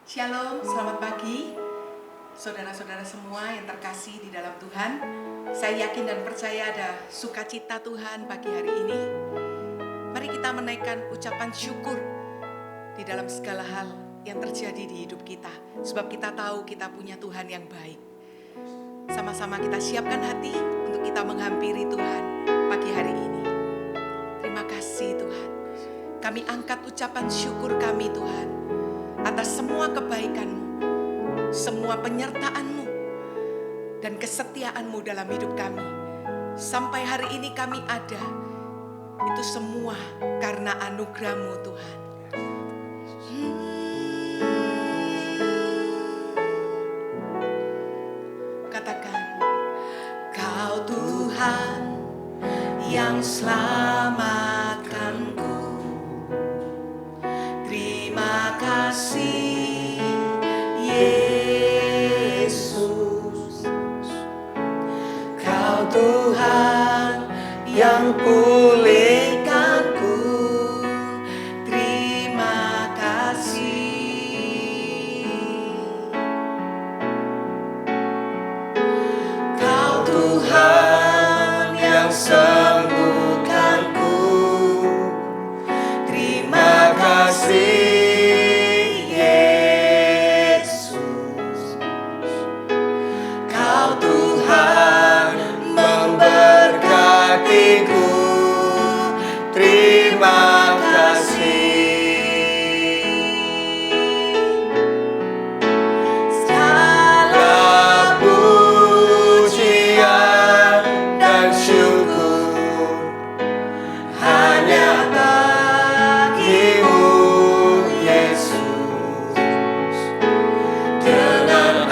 Shalom, selamat pagi saudara-saudara semua yang terkasih di dalam Tuhan. Saya yakin dan percaya ada sukacita Tuhan pagi hari ini. Mari kita menaikkan ucapan syukur di dalam segala hal yang terjadi di hidup kita. Sebab kita tahu kita punya Tuhan yang baik. Sama-sama kita siapkan hati untuk kita menghampiri Tuhan pagi hari ini. Terima kasih Tuhan. Kami angkat ucapan syukur kami Tuhan atas semua kebaikan-Mu, semua penyertaan-Mu, dan kesetiaan-Mu dalam hidup kami. Sampai hari ini kami ada, itu semua karena anugerah-Mu Tuhan. Katakan, Kau Tuhan yang selamatkanku. Terima kasih Yesus. Kau Tuhan yang pulihkanku. Terima kasih. Kau Tuhan yang sembuhkanku. Terima kasih Yesus. Kau Tuhan memberkatiku. Terima kasih. Segala pujian dan syukur hanya bagimu Yesus. Dengan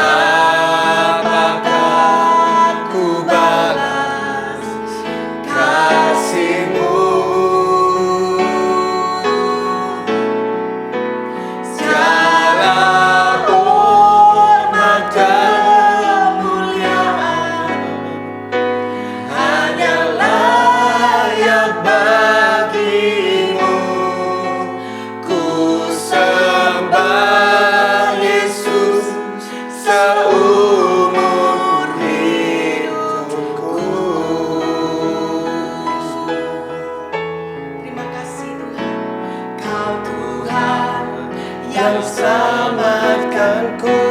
apakah ku balas kasih-Mu? Segala hormat dan kemuliaan hanya layak bagimu. Ku sembah Yesus seumur hidupku. Terima kasih Tuhan. Kau Tuhan yang selamatkanku.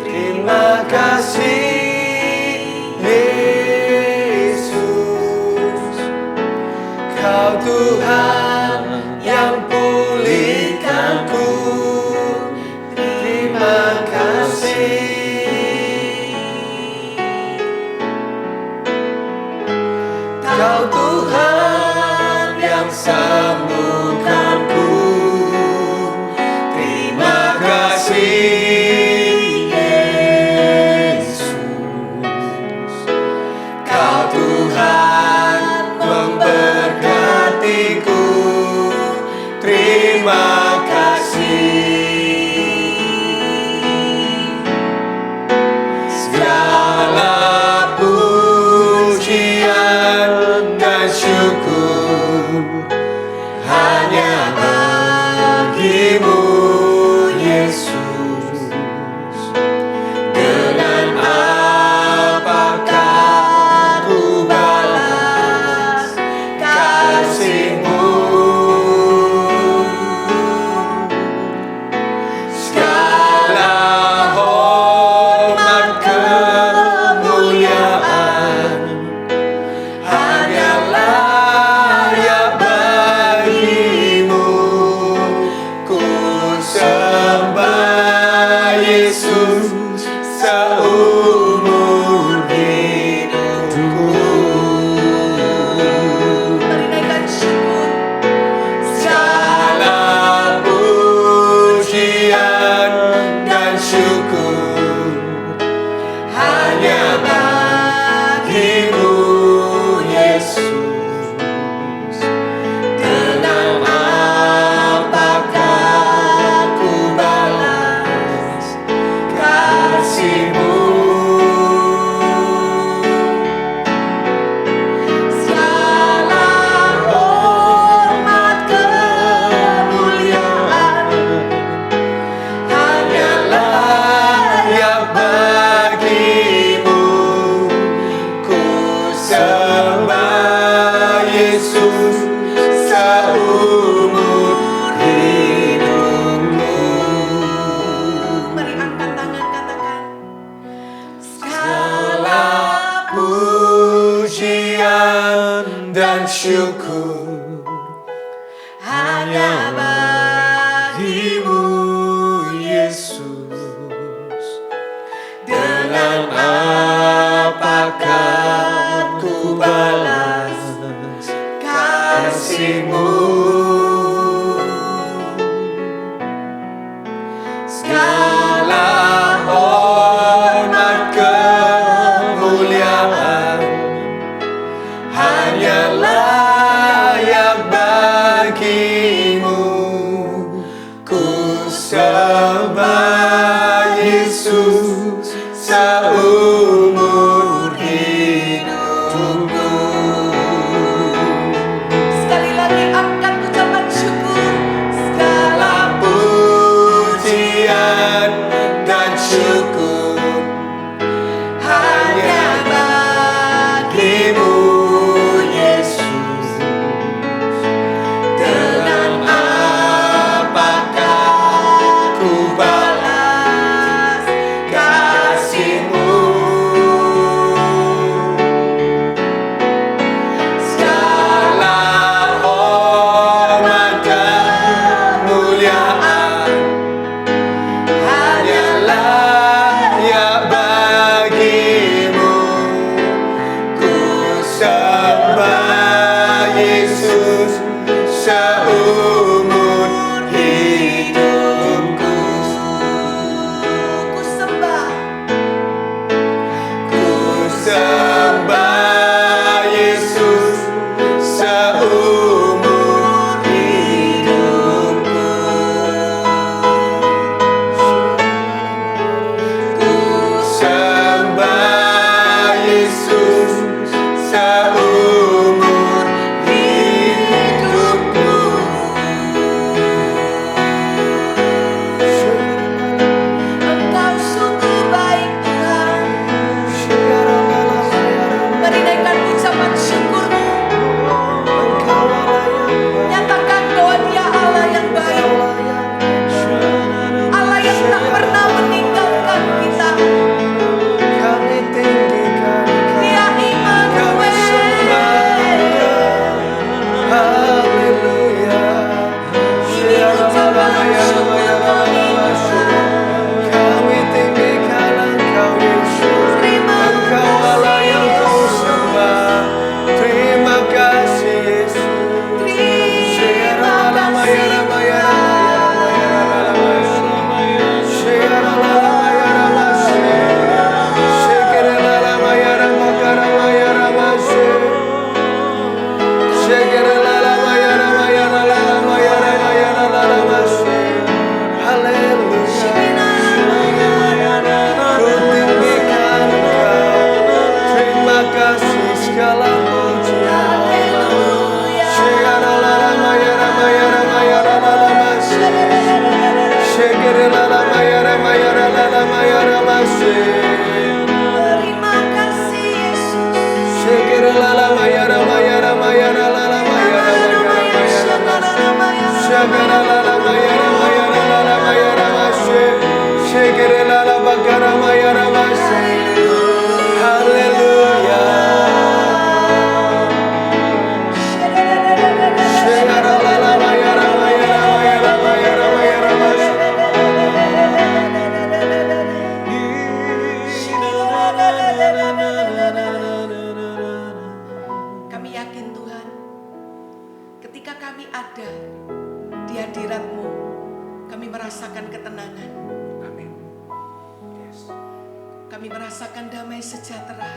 Terima kasih Yesus. Kau Tuhan yang pulihkanku. Terima kasih. Kau Tuhan yang sembuhkanku. Terima kasih Yesus. Kau Tuhan memberkatiku. segala hormat kemuliaan hanya layak bagimu. Ku sembah Yesus seumur hidupku. Sekali lagi angkat ucapan syukur. Segala pujian dan syukur hanya bagimu, Yesus. Dengan apakah ku balas kasih-Mu? Segala hormat kemuliaan hanya layak bagimu. Ku sembah Yesus seumur hidupku. Ku sembah. Ku sembah Yesus seumur hidupku. Ku sembah Yesus seumur hidupku. Engkau sungguh baik Tuhan. Mari naikkan ucapan syukurmu. Nyatakan bahwa Dia Allah yang baik, Allah yang tak pernah meninggalkan kita. Dia Immanuel. Ini ucapan syukur kami Tuhan. Terima Terima kasih Yesus. Segala pujian. Terima kasih Yesus. Kami yakin Tuhan, ketika kami ada di hadirat-Mu, kami merasakan ketenangan. Amin. Yes. Kami merasakan damai sejahtera.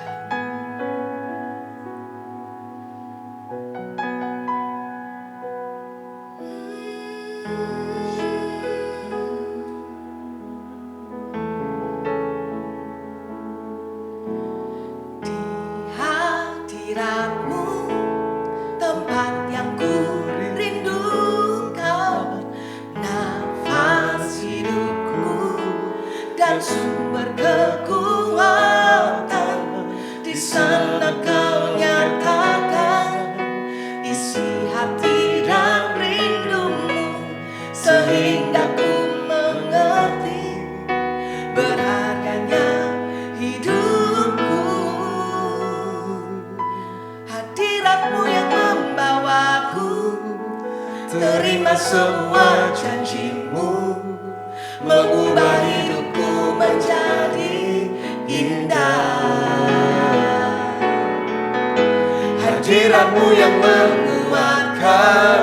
Di hadirat-Mu, tempat yang ku rindukan, nafas hidupku dan sumber kekuatan. Di sana Kau nyatakan isi hati dan rindumu, sehingga ku mengerti berharganya hidupku. Hadirat-Mu yang membawaku, terima semua janji-Mu, mengubah hidupku menjadi indah. Hadirat-Mu yang menguatkan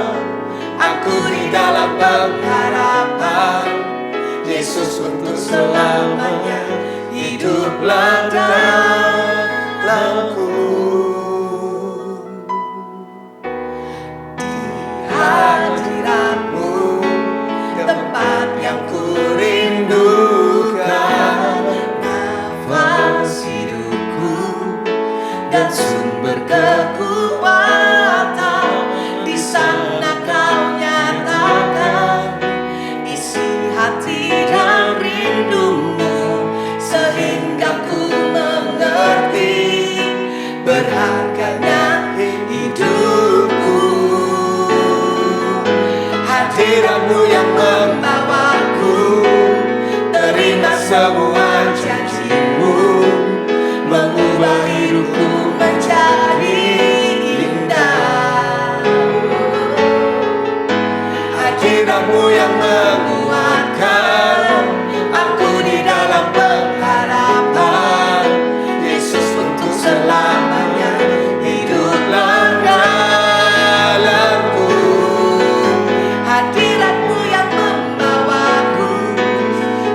aku di dalam pengharapan. Yesus, selamanya, hiduplah dalamku. Hadiratmu, tempat yang kurindukan, nafas hidupku dan sumber kekuatan. Di sana kau nyatakan isi hati dan rindumu, sehingga ku mengerti berharganya hidupku. Hadiratmu yang membawaku, terima semua janjimu, mengubah hidupku menjadi indah. Hadiratmu yang menguatkan aku di dalam pengharapan, Yesus untuk selamanya, hiduplah dalamku. Hadiratmu yang membawaku,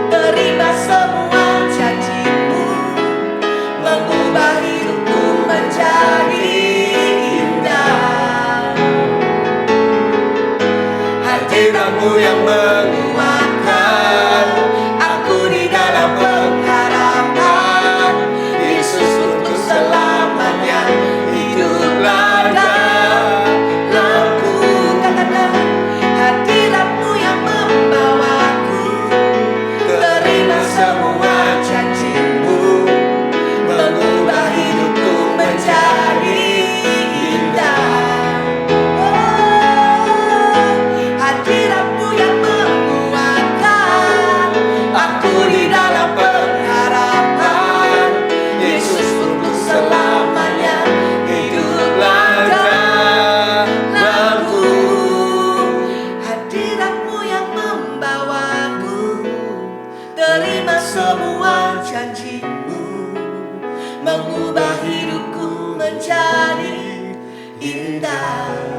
terima semua janjimu, mengubah hidupku menjadi indah. Hadiratmu yang menguatkan aku di dalam pengharapan, Yesus untuk selamanya, hiduplah dalamku. Katakan, hadiratmu yang membawaku, terima semua janjimu, mengubah hidupku menjadi indah. Hadiratmu yang menguatkan aku di dalam pengharapan, Yesus untuk selamanya, hiduplah dalamku. Hadiratmu yang membawaku, terima semua janjimu, mengubah hidupku menjadi indah.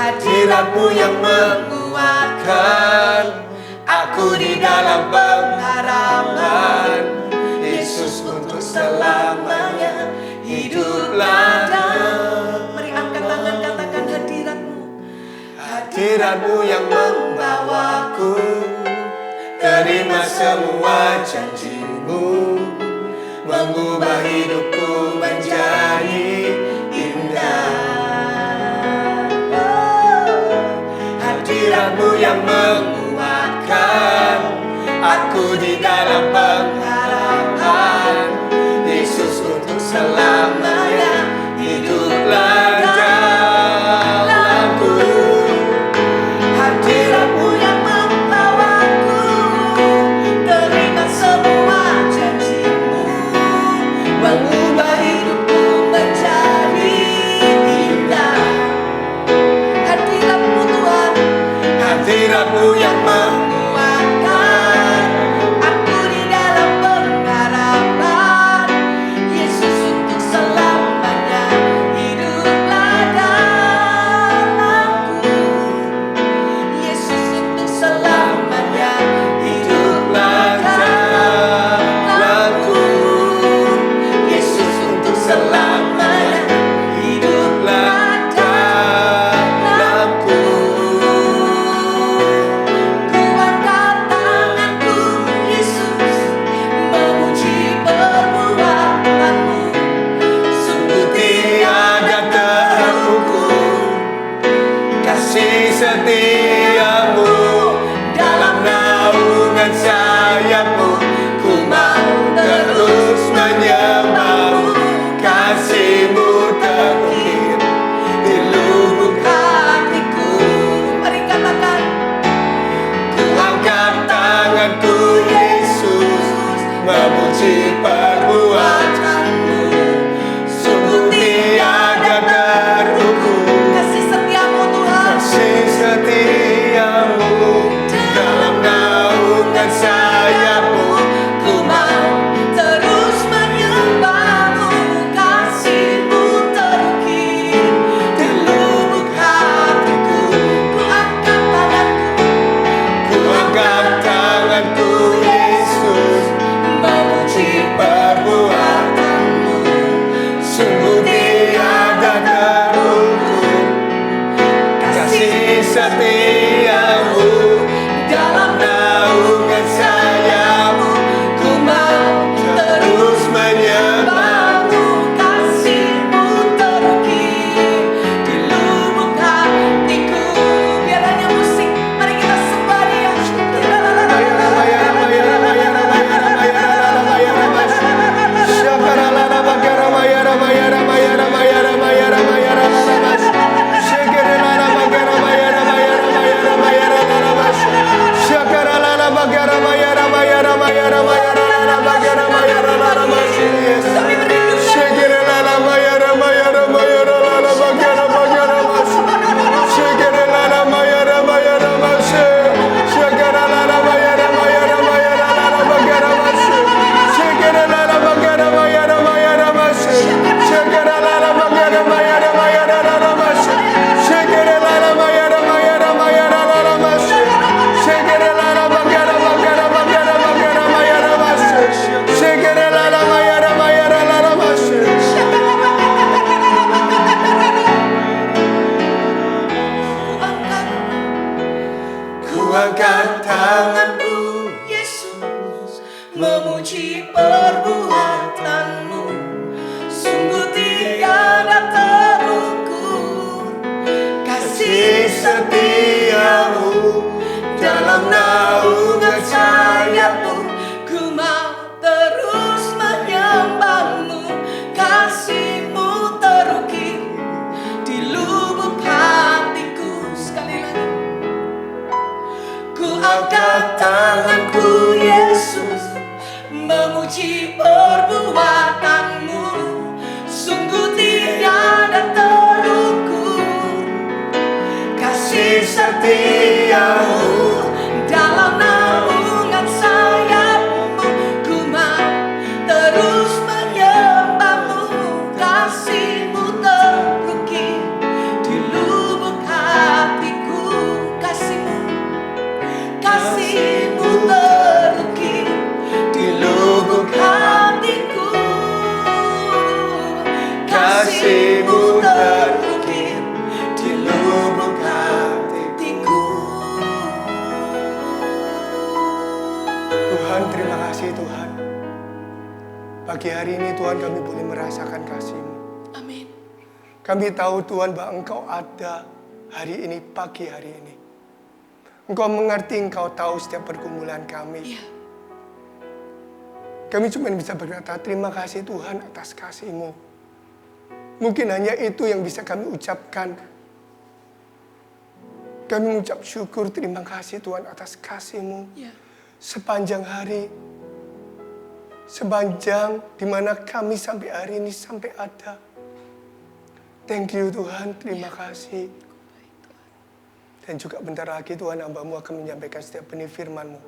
Hadiratmu yang menguatkan aku di dalam pengharapan, Yesus untuk selamanya, hiduplah dalam. Mari angkat tangan, katakan hadiratmu. Hadiratmu yang membawaku, terima semua janjimu, mengubah hidupku menjadi indah. Hadiratmu yang menguatkan aku di dalam pengharapan, Yesus untuk selamanya, hiduplah dalamku. Hadiratmu yang membawaku, terima semua janjimu, mengubah hidupku menjadi indah. Hadiratmu Tuhan, hadiratmu yang menguatkan aku di dalam angkat tanganku, Yesus, memuji perbuatanmu. Sungguh tiada terukur kasih setiamu dalam naungan sayapmu. Ku mau terus menyembahmu, kasihmu terukir di lubuk hatiku. Sekali lagi, ku angkat tanganku, Yesus, memuji perbuatanmu. Sungguh tiada terukur kasih setiamu dalam naungan sayapmu. Ku mau terus menyembahmu, kasihmu terukir di lubuk hatiku. Kasihmu terukir di lubuk hatiku. Kasihmu terukir di lubuk hatiku. Tuhan, terima kasih Tuhan. Pagi hari ini Tuhan kami boleh merasakan kasih-Mu. Amin. Kami tahu Tuhan bahwa Engkau ada hari ini, pagi hari ini. Engkau mengerti, Engkau tahu setiap pergumulan kami. Ya. Kami cuma bisa berkata terima kasih Tuhan atas kasih-Mu. Mungkin hanya itu yang bisa kami ucapkan. Kami mengucap syukur, terima kasih Tuhan atas kasih-Mu. Ya. Sepanjang hari, sepanjang dimana kami sampai hari ini sampai ada. Thank you Tuhan, terima kasih. Dan juga bentar lagi Tuhan, hamba-Mu akan menyampaikan setiap benih firman-Mu.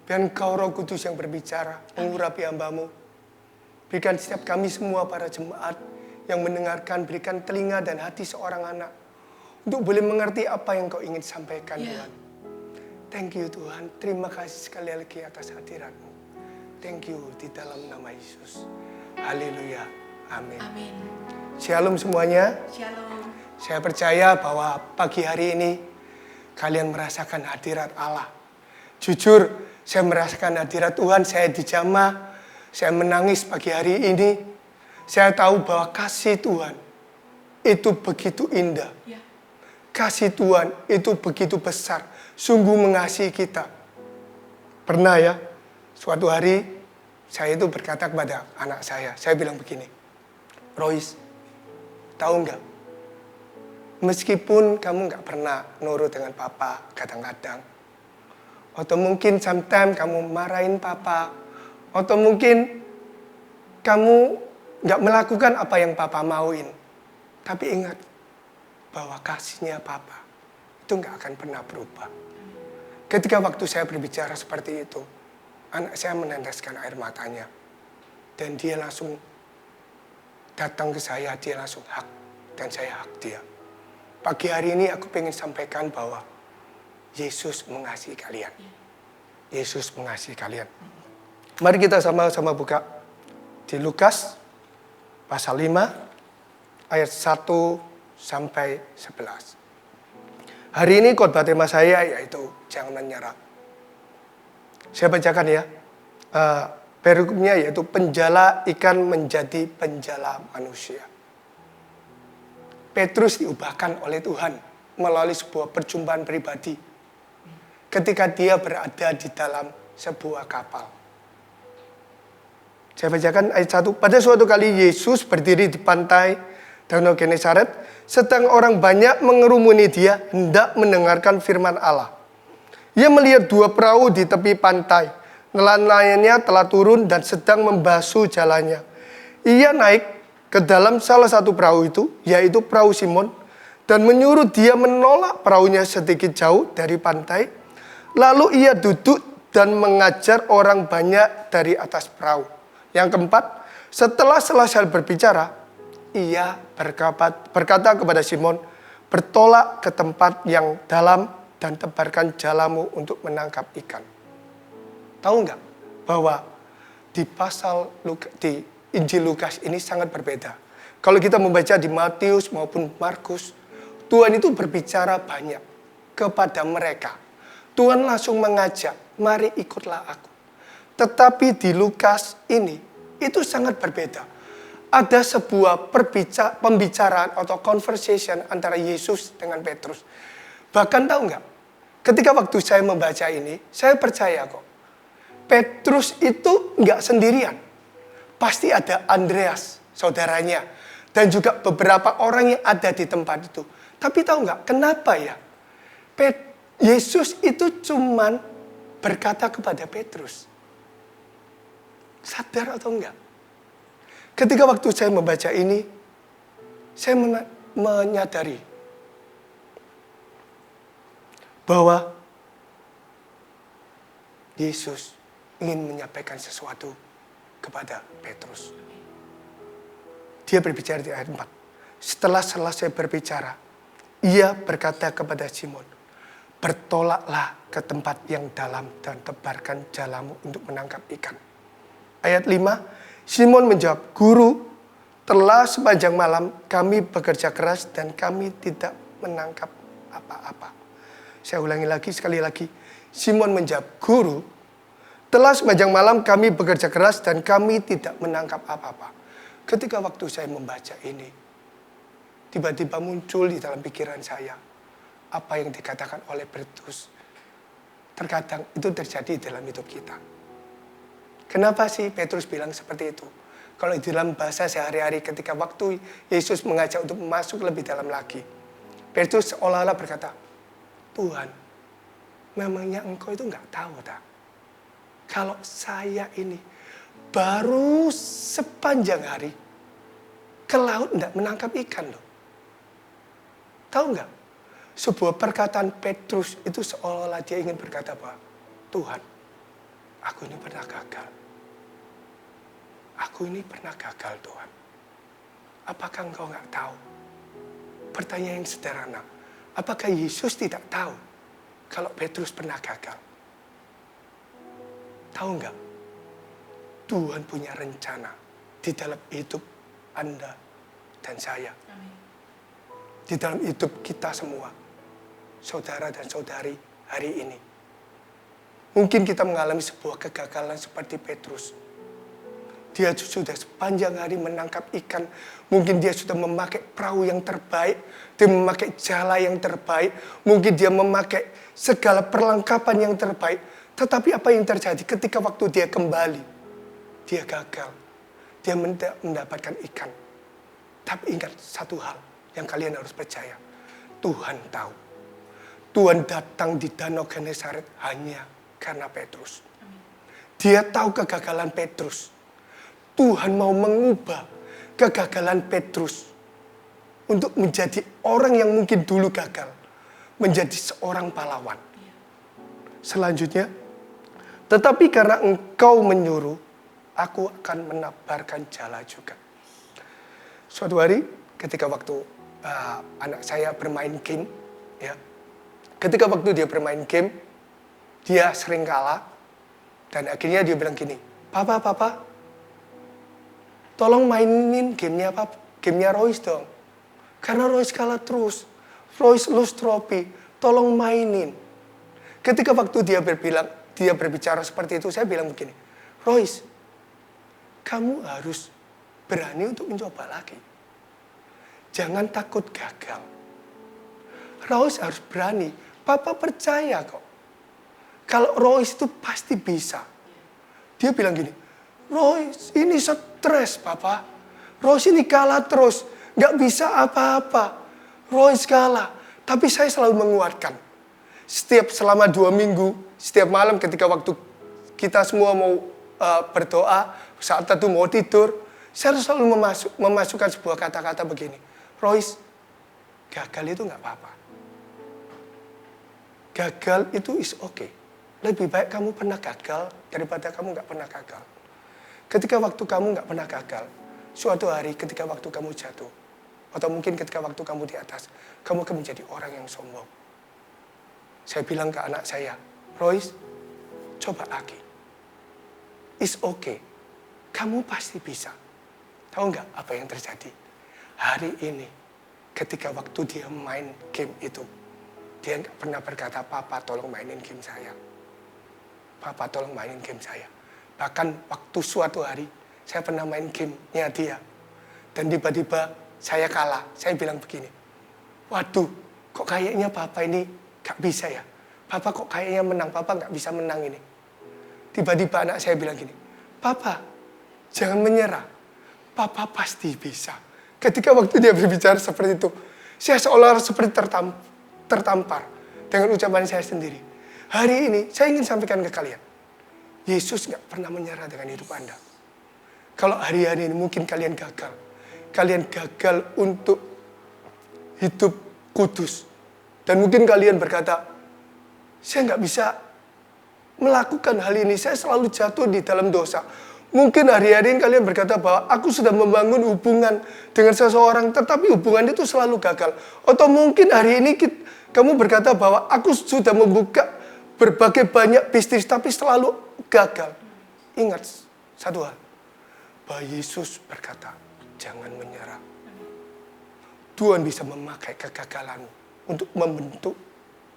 Dan Kau Roh Kudus yang berbicara, mengurapi hamba-Mu. Berikan setiap kami semua para jemaat yang mendengarkan, berikan telinga dan hati seorang anak untuk boleh mengerti apa yang Kau ingin sampaikan Tuhan. Thank you Tuhan, terima kasih sekali lagi atas hadirat-Mu. Thank you di dalam nama Yesus. Haleluya, amin. Amin. Shalom semuanya. Shalom. Saya percaya bahwa pagi hari ini kalian merasakan hadirat Allah. Jujur, saya merasakan hadirat Tuhan, saya dijamah, saya menangis pagi hari ini. Saya tahu bahwa kasih Tuhan itu begitu indah. Ya. Kasih Tuhan itu begitu besar, sungguh mengasihi kita. Pernah ya, suatu hari saya itu berkata kepada anak saya bilang begini, Royce, tahu nggak? Meskipun kamu nggak pernah nurut dengan papa kadang-kadang, atau mungkin sometimes kamu marahin papa, atau mungkin kamu nggak melakukan apa yang papa mauin, tapi ingat bahwa kasihnya papa itu nggak akan pernah berubah. Ketika waktu saya berbicara seperti itu, anak saya meneteskan air matanya, dan dia langsung datang ke saya, dia langsung hak, dan saya hak dia. Pagi hari ini aku pengen sampaikan bahwa Yesus mengasihi kalian. Yesus mengasihi kalian. Mari kita sama-sama buka di Lukas pasal 5 ayat 1 sampai 11. Hari ini khotbah tema saya yaitu jangan menyerah. Saya bacakan ya. Perikopnya yaitu penjala ikan menjadi penjala manusia. Petrus diubahkan oleh Tuhan melalui sebuah perjumpaan pribadi ketika dia berada di dalam sebuah kapal. Saya bacakan ayat 1. Pada suatu kali Yesus berdiri di pantai Danau Genesaret, sedang orang banyak mengerumuni dia hendak mendengarkan firman Allah. Ia melihat dua perahu di tepi pantai. Nelayan-nelayannya telah turun dan sedang membasuh jalannya. Ia naik ke dalam salah satu perahu itu, yaitu perahu Simon, dan menyuruh dia menolak perahunya sedikit jauh dari pantai. Lalu ia duduk dan mengajar orang banyak dari atas perahu. Yang keempat, setelah selesai berbicara, ia berkata kepada Simon, bertolak ke tempat yang dalam dan tebarkan jalamu untuk menangkap ikan. Tahu nggak bahwa di Injil Lukas ini sangat berbeda. Kalau kita membaca di Matius maupun Markus, Tuhan itu berbicara banyak kepada mereka. Tuhan langsung mengajak, mari ikutlah aku. Tetapi di Lukas ini, itu sangat berbeda. Ada sebuah pembicaraan atau conversation antara Yesus dengan Petrus. Bahkan tahu nggak? Ketika waktu saya membaca ini, saya percaya kok. Petrus itu nggak sendirian. Pasti ada Andreas, saudaranya. Dan juga beberapa orang yang ada di tempat itu. Tapi tahu nggak, kenapa ya? Yesus itu cuman berkata kepada Petrus. Sadar atau enggak? Ketika waktu saya membaca ini, saya menyadari bahwa Yesus ingin menyampaikan sesuatu kepada Petrus. Dia berbicara di ayat 4. Setelah selesai berbicara, ia berkata kepada Simon, bertolaklah ke tempat yang dalam dan tebarkan jalamu untuk menangkap ikan. Ayat 5, Simon menjawab, Guru, telah sepanjang malam kami bekerja keras dan kami tidak menangkap apa-apa. Saya ulangi lagi, sekali lagi. Simon menjawab, Guru, telah sepanjang malam kami bekerja keras dan kami tidak menangkap apa-apa. Ketika waktu saya membaca ini, tiba-tiba muncul di dalam pikiran saya apa yang dikatakan oleh Petrus. Terkadang itu terjadi dalam hidup kita. Kenapa sih Petrus bilang seperti itu? Kalau di dalam bahasa sehari-hari ketika waktu Yesus mengajak untuk masuk lebih dalam lagi, Petrus seolah-olah berkata, Tuhan, memangnya engkau itu nggak tahu tak? Kalau saya ini baru sepanjang hari ke laut tidak menangkap ikan loh. Tahu nggak? Sebuah perkataan Petrus itu seolah-olah dia ingin berkata bahwa Tuhan, aku ini pernah gagal. Aku ini pernah gagal Tuhan. Apakah engkau nggak tahu? Pertanyaan yang sederhana. Apakah Yesus tidak tahu kalau Petrus pernah gagal? Tahu nggak? Tuhan punya rencana di dalam hidup Anda dan saya. Amin. Di dalam hidup kita semua. Saudara dan saudari hari ini. Mungkin kita mengalami sebuah kegagalan seperti Petrus. Dia sudah sepanjang hari menangkap ikan. Mungkin dia sudah memakai perahu yang terbaik. Dia memakai jala yang terbaik. Mungkin dia memakai segala perlengkapan yang terbaik. Tetapi apa yang terjadi ketika waktu dia kembali? Dia gagal. Dia mendapatkan ikan. Tapi ingat satu hal yang kalian harus percaya. Tuhan tahu. Tuhan datang di Danau Genesaret hanya karena Petrus. Dia tahu kegagalan Petrus. Tuhan mau mengubah kegagalan Petrus untuk menjadi orang yang mungkin dulu gagal, menjadi seorang pahlawan. Selanjutnya, tetapi karena engkau menyuruh, aku akan menabarkan jala juga. Suatu hari, ketika waktu anak saya bermain game, ya, ketika waktu dia bermain game, dia sering kalah, dan akhirnya dia bilang gini, Papa, tolong mainin gamenya Royce dong. Karena Royce kalah terus. Royce lose trophy. Tolong mainin. Ketika waktu dia berbicara seperti itu, saya bilang begini, Royce, kamu harus berani untuk mencoba lagi. Jangan takut gagal. Royce harus berani. Papa percaya kok. Kalau Royce itu pasti bisa. Dia bilang gini, Royce ini stres Papa. Royce ini kalah terus. Gak bisa apa-apa. Royce kalah. Tapi saya selalu menguatkan. Selama 2 minggu, setiap malam ketika waktu kita semua mau berdoa, saat itu mau tidur, saya selalu memasukkan sebuah kata-kata begini. Royce, gagal itu gak apa-apa. Gagal itu is okay. Lebih baik kamu pernah gagal daripada kamu gak pernah gagal. Ketika waktu kamu gak pernah gagal, suatu hari ketika waktu kamu jatuh, atau mungkin ketika waktu kamu di atas, kamu akan menjadi orang yang sombong. Saya bilang ke anak saya, Royce, coba lagi. It's okay. Kamu pasti bisa. Tahu nggak apa yang terjadi? Hari ini, ketika waktu dia main game itu, dia nggak pernah berkata, "Papa tolong mainin game saya. Papa tolong mainin game saya." Bahkan waktu suatu hari, saya pernah main gamenya dia. Dan tiba-tiba saya kalah. Saya bilang begini, "Waduh, kok kayaknya Papa ini gak bisa ya. Papa kok kayaknya menang, Papa gak bisa menang ini." Tiba-tiba anak saya bilang gini, "Papa, jangan menyerah. Papa pasti bisa." Ketika waktu dia berbicara seperti itu, saya seolah-olah seperti tertampar dengan ucapan saya sendiri. Hari ini saya ingin sampaikan ke kalian, Yesus gak pernah menyerah dengan hidup Anda. Kalau hari-hari ini mungkin kalian gagal. Kalian gagal untuk hidup kudus. Dan mungkin kalian berkata, "Saya nggak bisa melakukan hal ini. Saya selalu jatuh di dalam dosa." Mungkin hari-hari ini kalian berkata bahwa aku sudah membangun hubungan dengan seseorang, tetapi hubungan itu selalu gagal. Atau mungkin hari ini kamu berkata bahwa aku sudah membuka berbagai banyak bisnis, tapi selalu gagal. Ingat satu hal, bahwa Yesus berkata, jangan menyerah. Tuhan bisa memakai kegagalanmu untuk membentuk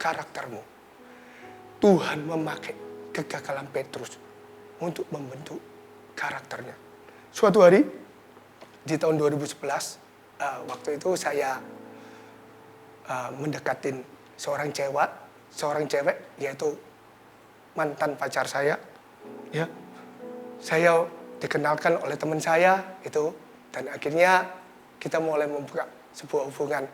karaktermu. Tuhan memakai kegagalan Petrus untuk membentuk karakternya. Suatu hari, di tahun 2011, waktu itu saya mendekatin seorang cewek, yaitu mantan pacar saya. Ya, saya dikenalkan oleh teman saya itu, dan akhirnya kita mulai membuka sebuah hubungan.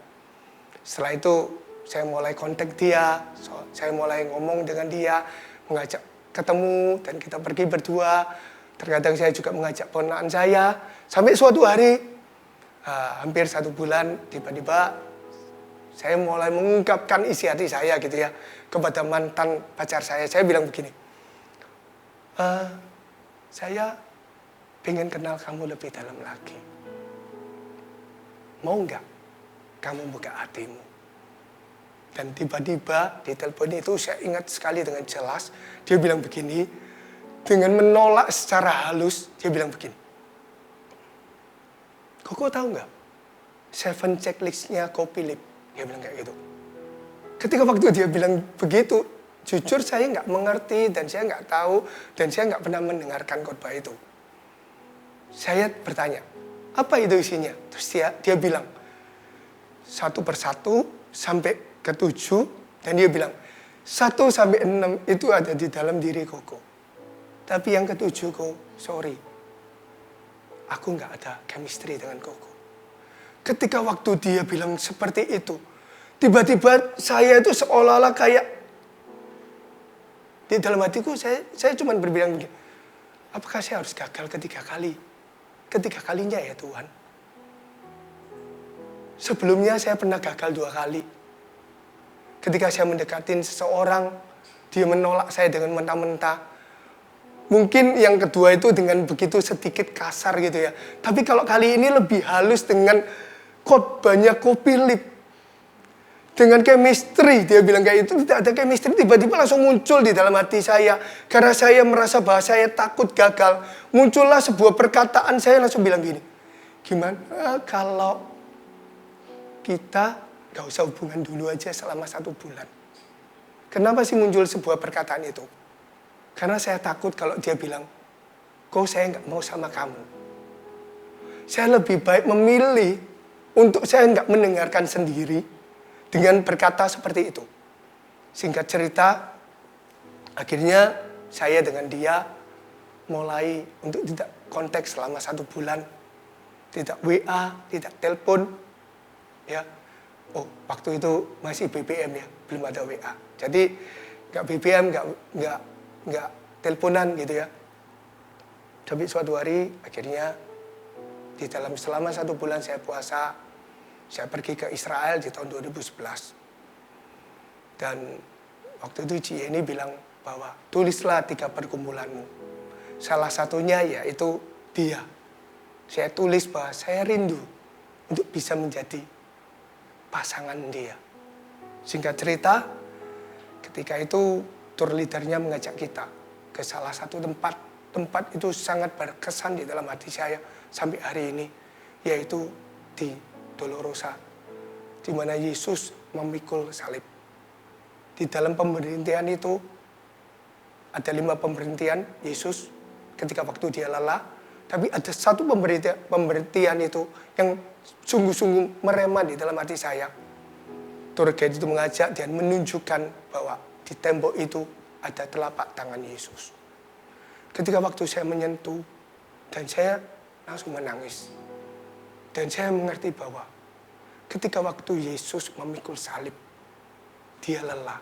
Setelah itu saya mulai kontak dia, saya mulai ngomong dengan dia, mengajak ketemu dan kita pergi berdua. Terkadang saya juga mengajak ponakan saya. Sampai suatu hari, hampir 1 bulan, tiba-tiba saya mulai mengungkapkan isi hati saya gitu ya kepada mantan pacar saya. Saya bilang begini, saya pengen kenal kamu lebih dalam lagi. Mau nggak kamu buka hatimu? Dan tiba-tiba di telepon itu saya ingat sekali dengan jelas. Dia bilang begini, dengan menolak secara halus, dia bilang begini, "Koko tahu nggak 7 checklistnya Philip?" Dia bilang kayak gitu. Ketika waktu dia bilang begitu, jujur saya nggak mengerti dan saya nggak tahu dan saya nggak pernah mendengarkan khotbah itu. Saya bertanya, apa itu isinya? Terus dia bilang 1 persatu sampai ke 7, dan dia bilang 1 sampai 6 itu ada di dalam diri Koko. Tapi yang ke-7 kok, sorry, aku nggak ada chemistry dengan Koko. Ketika waktu dia bilang seperti itu, tiba-tiba saya itu seolah-olah kayak di dalam hatiku saya cuma berbilang begini, apakah saya harus gagal ketiga kali? Ketiga kalinya ya Tuhan. Sebelumnya saya pernah gagal 2 kali. Ketika saya mendekatin seseorang, dia menolak saya dengan mentah-mentah. Mungkin yang kedua itu dengan begitu sedikit kasar gitu ya. Tapi kalau kali ini lebih halus dengan khotbahnya Philip. Dengan chemistry, dia bilang kayak itu tidak ada chemistry, tiba-tiba langsung muncul di dalam hati saya. Karena saya merasa bahwa saya takut gagal. Muncullah sebuah perkataan, saya langsung bilang gini, gimana kalau kita gak usah hubungan dulu aja selama 1 bulan. Kenapa sih muncul sebuah perkataan itu? Karena saya takut kalau dia bilang, kok saya gak mau sama kamu. Saya lebih baik memilih untuk saya gak mendengarkan sendiri dengan berkata seperti itu. Singkat cerita, akhirnya saya dengan dia mulai untuk tidak kontak selama 1 bulan. Tidak WA, tidak telepon. Ya, oh waktu itu masih BBM ya, belum ada WA. Jadi nggak BBM, nggak teleponan gitu ya. Tapi suatu hari akhirnya di dalam selama 1 bulan saya puasa, saya pergi ke Israel di tahun 2011. Dan waktu itu Ci Yeni bilang bahwa tulislah 3 pergumulanmu. Salah satunya yaitu dia. Saya tulis bahwa saya rindu untuk bisa menjadi pasangan dia. Singkat cerita, ketika itu tour leadernya mengajak kita ke salah satu tempat. Tempat itu sangat berkesan di dalam hati saya sampai hari ini, yaitu di Dolorosa, di mana Yesus memikul salib. Di dalam pemberhentian itu ada 5 pemberhentian Yesus ketika waktu dia lelah. Tapi ada satu pemberhentian itu yang sungguh-sungguh merema di dalam hati saya. Tour guide itu mengajak dan menunjukkan bahwa di tembok itu ada telapak tangan Yesus. Ketika waktu saya menyentuh dan saya langsung menangis. Dan saya mengerti bahwa ketika waktu Yesus memikul salib, dia lelah.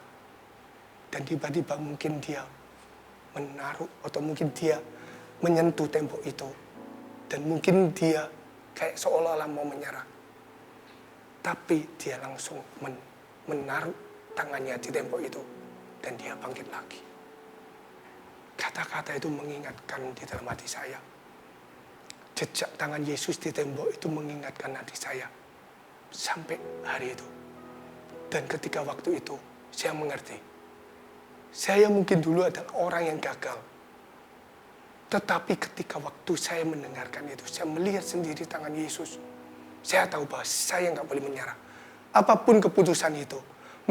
Dan tiba-tiba mungkin dia menaruh atau mungkin dia menyentuh tembok itu. Dan mungkin dia kayak seolah-olah mau menyerah. Tapi dia langsung menaruh tangannya di tembok itu. Dan dia bangkit lagi. Kata-kata itu mengingatkan di dalam hati saya. Jejak tangan Yesus di tembok itu mengingatkan hati saya. Sampai hari itu. Dan ketika waktu itu saya mengerti. Saya mungkin dulu adalah orang yang gagal. Tetapi ketika waktu saya mendengarkan itu, saya melihat sendiri tangan Yesus. Saya tahu bahwa saya nggak boleh menyerah. Apapun keputusan itu,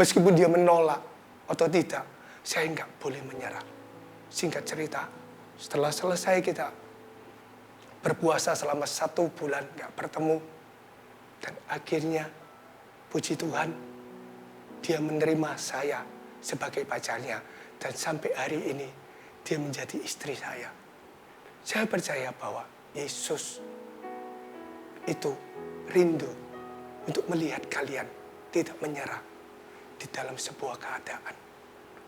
meskipun dia menolak atau tidak, saya nggak boleh menyerah. Singkat cerita, setelah selesai kita berpuasa selama 1 bulan nggak bertemu, dan akhirnya puji Tuhan, dia menerima saya sebagai pacarnya. Dan sampai hari ini, dia menjadi istri saya. Saya percaya bahwa Yesus itu rindu untuk melihat kalian tidak menyerah di dalam sebuah keadaan.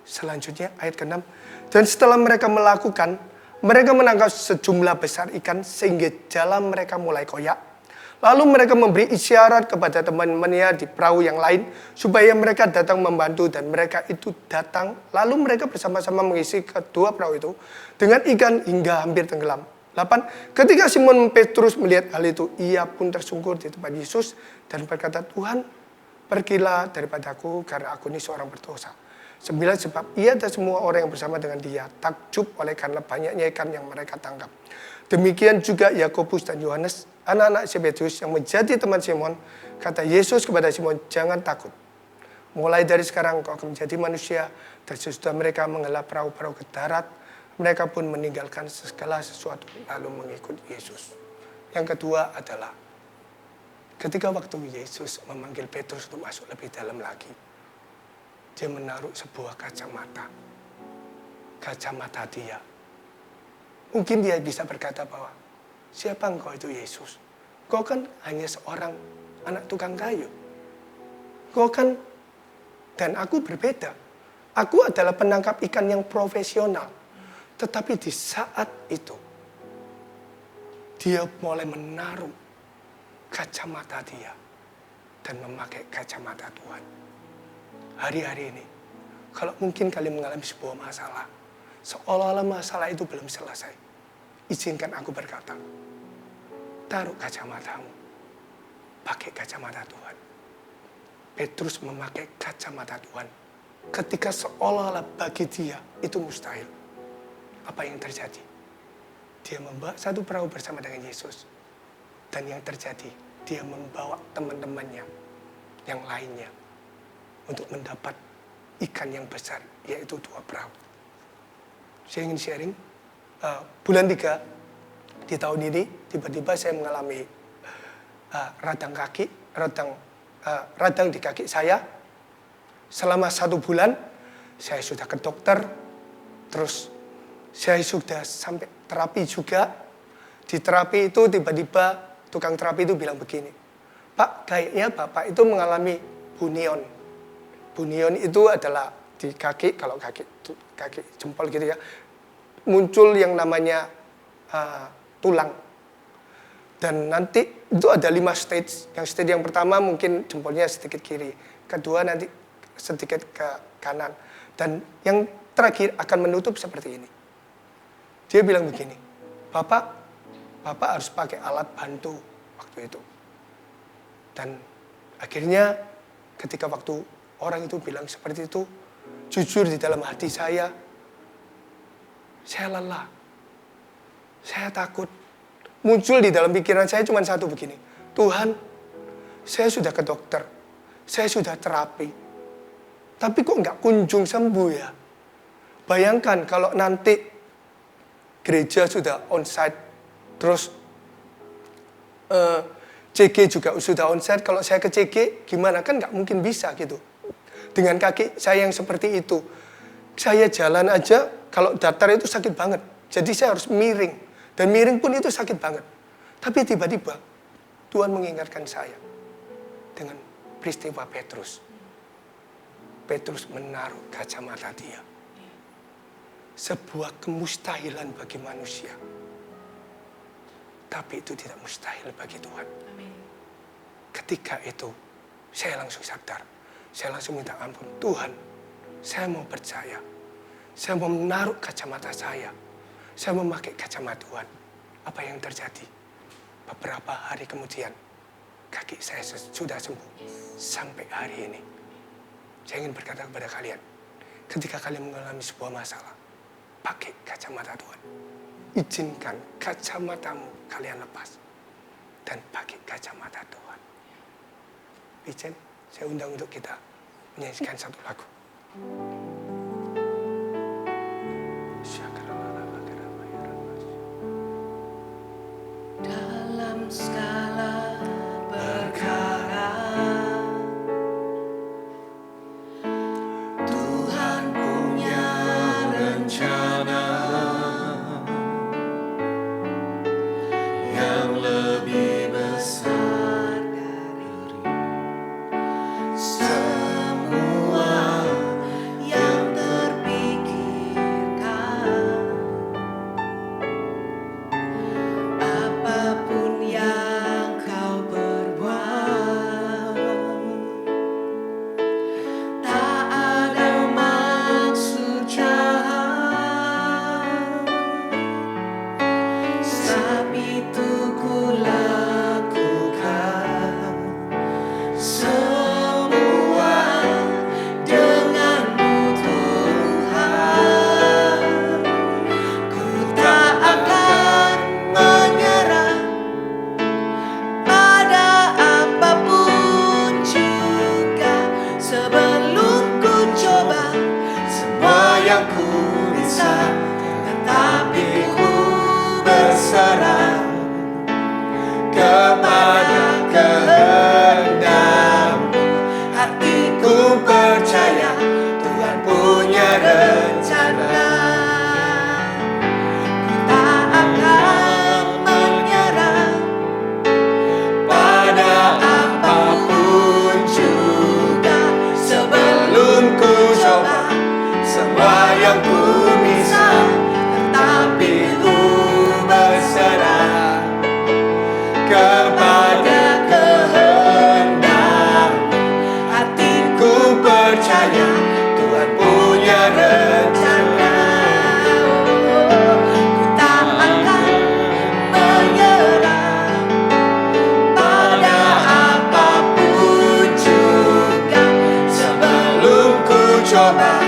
Selanjutnya ayat ke-6. Dan setelah mereka melakukan, mereka menangkap sejumlah besar ikan sehingga jalan mereka mulai koyak. Lalu mereka memberi isyarat kepada teman-temannya di perahu yang lain supaya mereka datang membantu, dan mereka itu datang. Lalu mereka bersama-sama mengisi kedua perahu itu dengan ikan hingga hampir tenggelam. 8. Ketika Simon Petrus melihat hal itu, ia pun tersungkur di tempat Yesus dan berkata, Tuhan, pergilah daripadaku karena aku ini seorang berdosa. 9. Sebab ia dan semua orang yang bersama dengan dia takjub oleh karena banyaknya ikan yang mereka tangkap. Demikian juga Yakobus dan Yohanes, anak-anak Zebedeus yang menjadi teman Simon. Kata Yesus kepada Simon, jangan takut. Mulai dari sekarang kau akan menjadi manusia. Dan sesudah mereka menghela perahu-perahu ke darat, mereka pun meninggalkan segala sesuatu lalu mengikut Yesus. Yang kedua adalah ketika waktu Yesus memanggil Petrus untuk masuk lebih dalam lagi, dia menaruh sebuah kacamata. Kacamata dia. Mungkin dia bisa berkata bahwa, siapa engkau itu Yesus? Kau kan hanya seorang anak tukang kayu. Kau kan, dan aku berbeda. Aku adalah penangkap ikan yang profesional. Tetapi di saat itu, dia mulai menaruh kacamata dia dan memakai kacamata Tuhan. Hari-hari ini, kalau mungkin kalian mengalami sebuah masalah, seolah-olah masalah itu belum selesai. Izinkan aku berkata, taruh kacamatamu, pakai kacamata Tuhan. Petrus memakai kacamata Tuhan. Ketika seolah-olah bagi dia itu mustahil. Apa yang terjadi? Dia membawa satu perahu bersama dengan Yesus. Dan yang terjadi, dia membawa teman-temannya yang lainnya untuk mendapat ikan yang besar, yaitu 2 perahu. Saya ingin sharing, bulan 3 di tahun ini, tiba-tiba saya mengalami radang di kaki saya. Selama 1 bulan, saya sudah ke dokter, terus saya sudah sampai terapi juga. Di terapi itu tiba-tiba tukang terapi itu bilang begini, Pak, kayaknya Bapak itu mengalami bunion. Bunion itu adalah di kaki, kalau kaki jempol gitu ya, muncul yang namanya tulang. Dan nanti itu ada 5 stage. Yang stage yang pertama mungkin jempolnya sedikit kiri, kedua nanti sedikit ke kanan, dan yang terakhir akan menutup seperti ini. Dia bilang begini, Bapak harus pakai alat bantu waktu itu. Dan akhirnya ketika waktu orang itu bilang seperti itu, jujur di dalam hati saya lelah, saya takut. Muncul di dalam pikiran saya cuma satu begini, Tuhan, saya sudah ke dokter, saya sudah terapi, tapi kok nggak kunjung sembuh ya? Bayangkan kalau nanti gereja sudah onsite, terus CG juga sudah onsite, kalau saya ke CG gimana? Kan nggak mungkin bisa gitu. Dengan kaki saya yang seperti itu, saya jalan aja kalau datar itu sakit banget. Jadi saya harus miring, dan miring pun itu sakit banget. Tapi tiba-tiba Tuhan mengingatkan saya dengan peristiwa Petrus. Petrus menaruh kacamata dia. Sebuah kemustahilan bagi manusia. Tapi itu tidak mustahil bagi Tuhan. Ketika itu, saya langsung sadar. Saya langsung minta ampun. Tuhan, saya mau percaya. Saya mau menaruh kacamata saya. Saya memakai kacamata Tuhan. Apa yang terjadi? Beberapa hari kemudian, kaki saya sudah sembuh. Sampai hari ini. Saya ingin berkata kepada kalian, ketika kalian mengalami sebuah masalah, pakai kacamata Tuhan. Izinkan kacamatamu kalian lepas. Dan pakai kacamata Tuhan. Izin, saya undang untuk kita menyanyikan satu lagu. Dalam segala perkara Tuhan punya rencana yang lebih besar dari semua yang terpikirkan. Apapun yang kau perbuat, tak ada maksud jahat. Sebab itu ku lakukan semua denganmu Tuhan. Ku tak akan menyerah pada apapun juga. Sebelum ku coba semua yang ku bisa, tetapi ku berserah kepada kehendak-Mu. Hatiku percaya Tuhan punya rencana. Ku tak akan menyerah pada apapun juga. Sebelum ku coba semua yang ku bisa, tetapi ku berserah kepada kehendak-Mu. Hatiku percaya Tuhan punya rencana. Ku tak akan menyerah pada apapun juga. Sebelum ku coba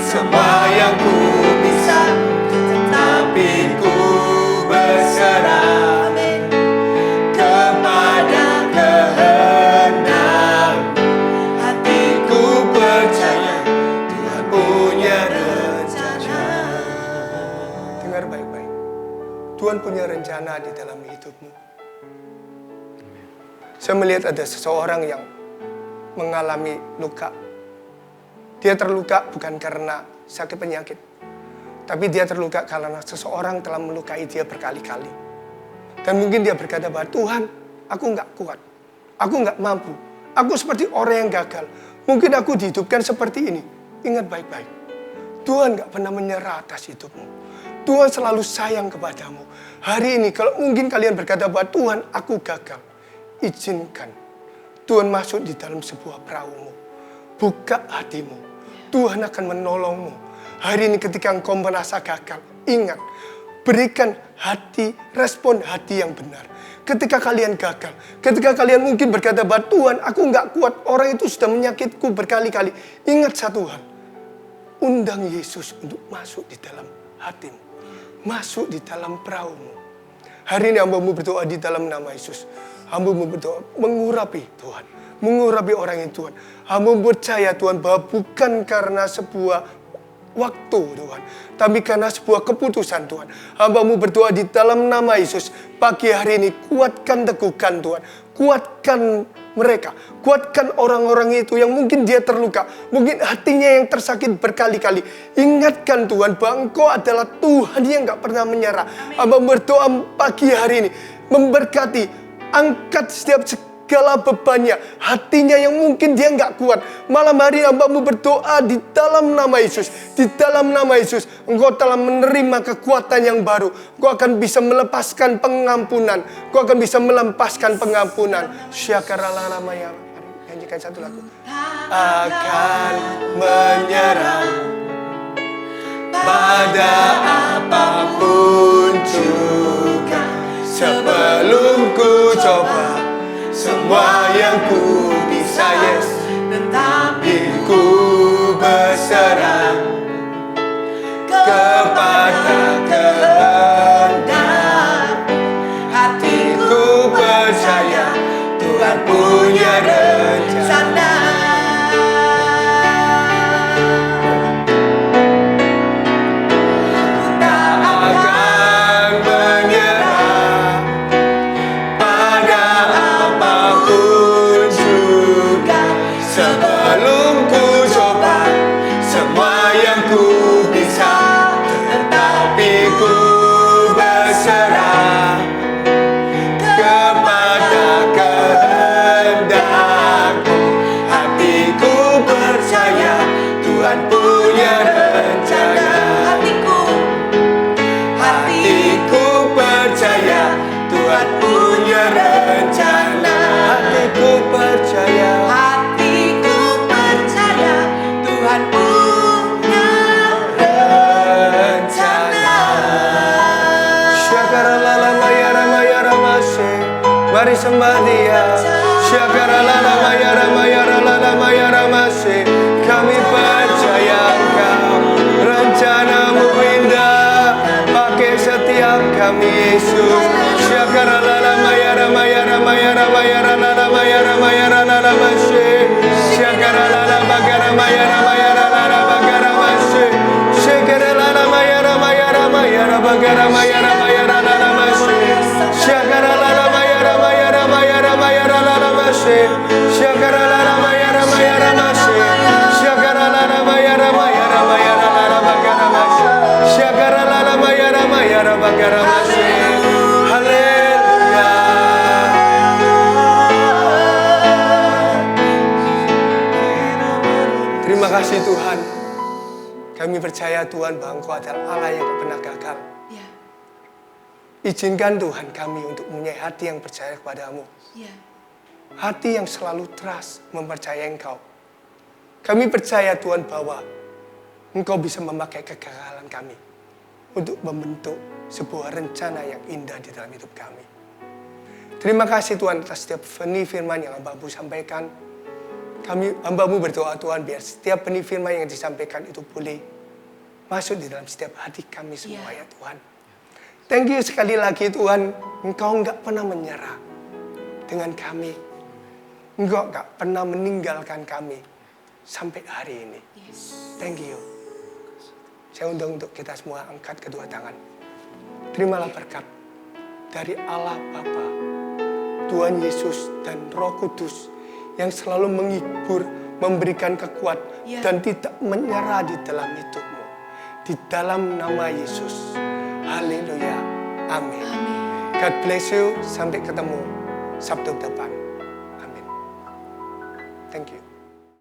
semua yang ku bisa, tetapi ku berserah kepada kehendak-Mu. Hatiku percaya Tuhan punya rencana. Dengar baik-baik. Tuhan punya rencana di dalam hidupmu. Saya melihat ada seseorang yang mengalami luka. Dia terluka bukan karena sakit penyakit, tapi dia terluka karena seseorang telah melukai dia berkali-kali. Dan mungkin dia berkata bahwa Tuhan, aku nggak kuat, aku nggak mampu, aku seperti orang yang gagal. Mungkin aku dihidupkan seperti ini. Ingat baik-baik, Tuhan nggak pernah menyerah atas hidupmu. Tuhan selalu sayang kepadamu. Hari ini kalau mungkin kalian berkata bahwa Tuhan, aku gagal, izinkan Tuhan masuk di dalam sebuah perahumu. Buka hatimu. Tuhan akan menolongmu. Hari ini ketika engkau merasa gagal, ingat, berikan hati, respon hati yang benar. Ketika kalian gagal, ketika kalian mungkin berkata bahwa Tuhan, aku nggak kuat, orang itu sudah menyakitku berkali-kali. Ingat satu hal, undang Yesus untuk masuk di dalam hatimu, masuk di dalam perahumu. Hari ini hamba-Mu berdoa di dalam nama Yesus. Hamba berdoa, mengurapi Tuhan. Mengurapi orang itu Tuhan. Hamba percaya Tuhan bahwa bukan karena sebuah waktu Tuhan, tapi karena sebuah keputusan Tuhan. Hamba-Mu berdoa di dalam nama Yesus. Pagi hari ini kuatkan, teguhkan Tuhan. Kuatkan mereka. Kuatkan orang-orang itu yang mungkin dia terluka. Mungkin hatinya yang tersakit berkali-kali. Ingatkan Tuhan bahwa Engkau adalah Tuhan yang gak pernah menyerah. Hamba berdoa pagi hari ini. Memberkati. Angkat setiap segala bebannya, hatinya yang mungkin dia nggak kuat. Malam hari hamba-Mu berdoa di dalam nama Yesus. Di dalam nama Yesus, Engkau telah menerima kekuatan yang baru. Engkau akan bisa melepaskan pengampunan. Engkau akan bisa melepaskan pengampunan. Syakaralamaya. Nyanyikan satu lagu. Akan menyerah pada apapun juga, sebelum ku coba semua yang ku bisa, yes, tetapi ku berserah kepada kehendak. Hatiku percaya Tuhan punya rencana. Ku tak akan menyerah pada apapun juga, sebelum ku coba semua yang ku bisa, tetapi ku berserah kepada kehendak-Mu. Hatiku percaya Tuhan punya rencana. Hatiku percaya Tuhan punya rencana. Hatiku percaya Tuhan punya rencana. Syakaralalamayaramaya-ramase. Mari sembah Dia. Syakaralalamayaramaya-ramase. Kami percaya Engkau, rencana-Mu indah, pakai setiap kami Yesus. Syakaralalamayaramaya-ramaya-ramaya-ramaya-ramaya-ramaya-ramase. Syakaralalamayaramaya-ramaya-ramaya-ramaya-ramase. Syakaralalamayaramaya-ramaya-ramaya-ramaya-ramaya-ramase. Syakaralalamayaramaya-ramaya-ramaya-ramaya-ramase. Syakaralalamayaramaya-ramase. Syakaralalamayaramaya-ramaya-ramaya-ramaya-ramase. Syakaralalamayaramaya-ramaya-ramaya-ramase. Haleluya. Terima kasih Tuhan. Kami percaya Tuhan bahwa Engkau adalah Allah yang tak pernah gagal. Ya, Izinkan Tuhan kami untuk mempunyai hati yang percaya kepada-Mu. ya, Hati yang selalu trust, mempercayai Engkau. Kami percaya Tuhan bahwa Engkau bisa memakai kegagalan kami untuk membentuk sebuah rencana yang indah di dalam hidup kami. Terima kasih Tuhan atas setiap benih firman yang hamba-Mu sampaikan. Kami hamba-Mu berdoa Tuhan biar setiap benih firman yang disampaikan itu boleh masuk di dalam setiap hati kami semua ya Tuhan. Thank you sekali lagi Tuhan. Engkau enggak pernah menyerah dengan kami. Engkau enggak pernah meninggalkan kami sampai hari ini. yes. Thank you. Saya undang untuk kita semua angkat kedua tangan. Terimalah berkat dari Allah Bapa, Tuhan Yesus dan Roh Kudus yang selalu menghibur, memberikan kekuatan dan tidak menyerah di dalam hidupmu. Di dalam nama Yesus. Haleluya. Amin. God bless you. Sampai ketemu Sabtu depan. Amin. Thank you.